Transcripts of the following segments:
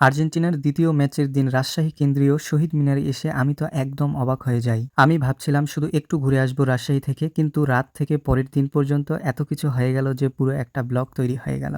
আর্জেন্টিনার দ্বিতীয় ম্যাচের দিন রাজশাহী কেন্দ্রীয় শহীদ মিনারে এসে আমি তো একদম অবাক হয়ে যাই। আমি ভাবছিলাম শুধু একটু ঘুরে আসবো রাজশাহী থেকে, কিন্তু রাত থেকে পরের দিন পর্যন্ত এত কিছু হয়ে গেল যে পুরো একটা ব্লগ তৈরি হয়ে গেল।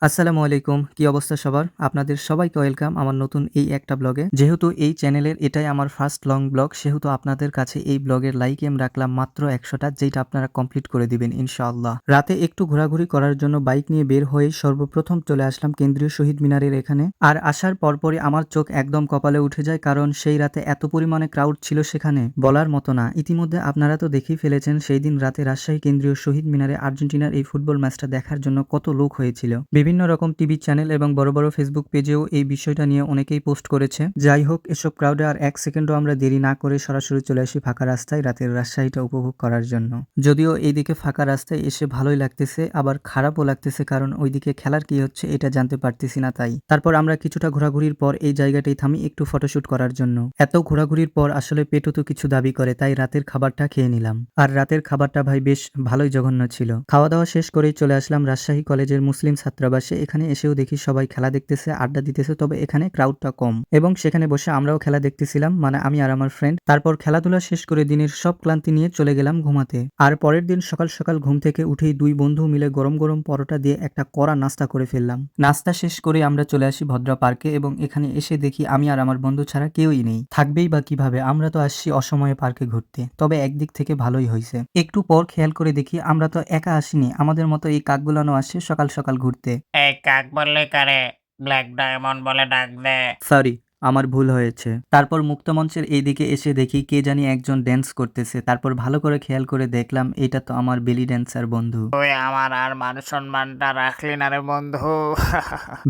আসসালামু আলাইকুম, কি অবস্থা সবার? আপনাদের সবাইকে ওয়েলকাম আমার নতুন এই একটা ব্লগে। যেহেতু এই চ্যানেলের এটাই আমার ফার্স্ট লং ব্লগ, সেহেতু আপনাদের কাছে এই ব্লগের লাইক এম রাখলাম মাত্র 100টা, যেটা আপনারা কমপ্লিট করে দিবেন ইনশাআল্লাহ। রাতে একটু ঘোরাঘুরি করার জন্য বাইক নিয়ে বের হয়ে সর্বপ্রথম চলে আসলাম কেন্দ্রীয় শহীদ মিনারের এখানে। আর আসার পরপরই আমার চোখ একদম কপালে উঠে যায়, কারণ সেই রাতে এত পরিমাণে ক্রাউড ছিল সেখানে বলার মতো না। ইতিমধ্যে আপনারা তো দেখেই ফেলেছেন সেই দিন রাতে রাজশাহী কেন্দ্রীয় শহীদ মিনারে আর্জেন্টিনার এই ফুটবল ম্যাচটা দেখার জন্য কত লোক হয়েছিল। বিভিন্ন রকম টিভি চ্যানেল এবং বড় বড় ফেসবুক পেজেও এই বিষয়টা নিয়ে অনেকেই পোস্ট করেছে। যাই হোক, এসব ক্রাউডে আর এক সেকেন্ডও আমরা দেরি না করে সরাসরি চলে আসি ফাঁকা রাস্তায় রাতের রাজশাহীটা উপভোগ করার জন্য। যদিও এইদিকে ফাঁকা রাস্তায় এসে ভালোই লাগতেছে, আবার খারাপও লাগতেছে, কারণ ওইদিকে খেলার কি হচ্ছে এটা জানতে পারতেছি না। তাই তারপর আমরা কিছুটা ঘোরাঘুরির পর এই জায়গাটাই থামি একটু ফটোশুট করার জন্য। এত ঘোরাঘুরির পর আসলে পেটও তো কিছু দাবি করে, তাই রাতের খাবারটা খেয়ে নিলাম। আর রাতের খাবারটা ভাই বেশ ভালোই জঘন্য ছিল। খাওয়া দাওয়া শেষ করেই চলে আসলাম রাজশাহী কলেজের মুসলিম ছাত্রাবাসে। এখানে এসেও দেখি সবাই খেলা দেখতেছে, আড্ডা দিতেছে, তবে এখানে ক্রাউডটা কম এবং সেখানে বসে আমরাও খেলা দেখতেছিলাম, মানে আমি আর আমার ফ্রেন্ড। তারপর খেলাধুলা শেষ করে দিনের সব ক্লান্তি নিয়ে চলে গেলাম ঘুমাতে। আর পরের দিন সকাল সকাল ঘুম থেকে উঠেই দুই বন্ধু মিলে গরম গরম পরোটা দিয়ে একটা কড়া নাস্তা করে ফেললাম। নাস্তা শেষ করে আমরা চলে আসি ভদ্রা পার্কে এবং এখানে এসে দেখি আমি আর আমার বন্ধু ছাড়া কেউই নেই। থাকবেই বা কিভাবে, আমরা তো আসছি অসময়ে পার্কে ঘুরতে। তবে একদিক থেকে ভালোই হয়েছে, একটু পর খেয়াল করে দেখি আমরা তো একা আসিনি, আমাদের মতো এই কাকগুলানো আসছে সকাল সকাল ঘুরতে। এই কাক বললে কারে? ব্ল্যাক ডায়মন্ড বলে ডাক দে। সরি, আমার ভুল হয়েছে। তারপর মুক্তমঞ্চের এইদিকে এসে দেখি কে জানি একজন ড্যান্স করতেছে। তারপর ভালো করে খেয়াল করে দেখলাম এটা তো আমার বেলি ড্যান্সার বন্ধু। তুই আমার আর মান সম্মানটা রাখলি না রে বন্ধু।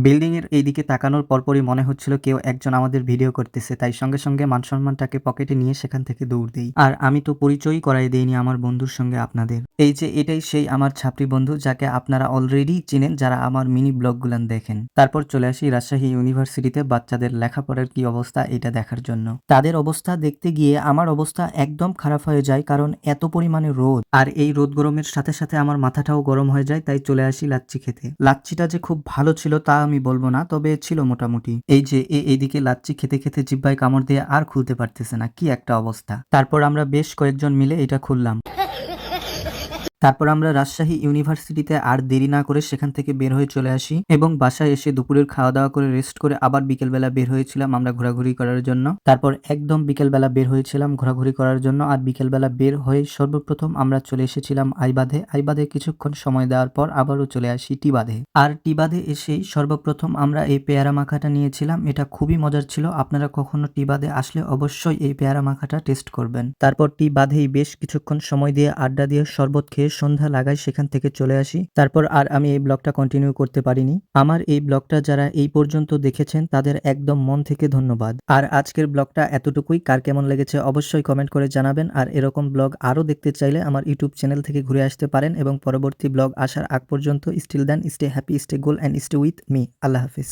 বিল্ডিং এর এইদিকে তাকানোর পরপরই মনে হচ্ছিল কেউ একজন আমাদের ভিডিও করতেছে, তাই সঙ্গে সঙ্গে মান সম্মানটাকে পকেটে নিয়ে সেখান থেকে দৌড় দেই। আর আমি তো পরিচয়ই করাই দেইনি আমার বন্ধুর সঙ্গে আপনাদের। এই যে এটাই সেই আমার ছাত্রী বন্ধু, যাকে আপনারা অলরেডি চিনেন যারা আমার মিনি ব্লগগুলান দেখেন। তারপর চলে আসি রাজশাহী ইউনিভার্সিটিতে বাচ্চাদের লেখাপড়ার কি অবস্থা এটা দেখার জন্য। তাদের অবস্থা দেখতে গিয়ে আমার অবস্থা একদম খারাপ হয়ে যায়, কারণ এত পরিমাণে রোদ, আর এই রোদ গরমের সাথে সাথে আমার মাথাটাও গরম হয়ে যায়। তাই চলে আসি লাচ্ছি খেতে। লাচ্ছিটা যে খুব ভালো ছিল তা আমি বলবো না, তবে ছিল মোটামুটি। এই যে এইদিকে লাচ্ছি খেতে খেতে জিহ্বায় কামড় দিয়ে আর খুলতে পারতেছে না, কি একটা অবস্থা। তারপর আমরা বেশ কয়েকজন মিলে এটা খুললাম। তারপর আমরা রাজশাহী ইউনিভার্সিটিতে আর দেরি না করে সেখান থেকে বের হয়ে চলে আসি এবং বাসায় এসে দুপুরের খাওয়া দাওয়া করে রেস্ট করে আবার বিকেলবেলা বের হয়েছিলাম আমরা ঘোরাঘুরি করার জন্য। তারপর একদম বিকেলবেলা বের হয়েছিলাম ঘোরাঘুরি করার জন্য। আর বিকেলবেলা বের হয়ে সর্বপ্রথম আমরা চলে এসেছিলাম আইবাদে। আইবাদে কিছুক্ষণ সময় দেওয়ার পর আবারও চলে আসি টিবাদে। আর টিবাদে এসেই সর্বপ্রথম আমরা এই পেয়ারা মাখাটা নিয়েছিলাম, এটা খুবই মজার ছিল। আপনারা কখনো টিবাদে আসলে অবশ্যই এই পেয়ারা মাখাটা টেস্ট করবেন। তারপর টিবাদেই বেশ কিছুক্ষণ সময় দিয়ে আড্ডা দিয়ে শরবত খেয়ে সন্ধ্যা লাগায় সেখান থেকে চলে আসি। তারপর আর আমি এই ব্লগটা কন্টিনিউ করতে পারিনি। আমার এই ব্লগটা যারা এই পর্যন্ত দেখেছেন তাদের একদম মন থেকে ধন্যবাদ। আর আজকের ব্লগটা এতটুকুই। কার কেমন লেগেছে অবশ্যই কমেন্ট করে জানাবেন। আর এরকম ব্লগ আরও দেখতে চাইলে আমার ইউটিউব চ্যানেল থেকে ঘুরে আসতে পারেন এবং পরবর্তী ব্লগ আসার আগ পর্যন্ত still then stay happy, stay goal and stay with me. আল্লাহ হাফিজ।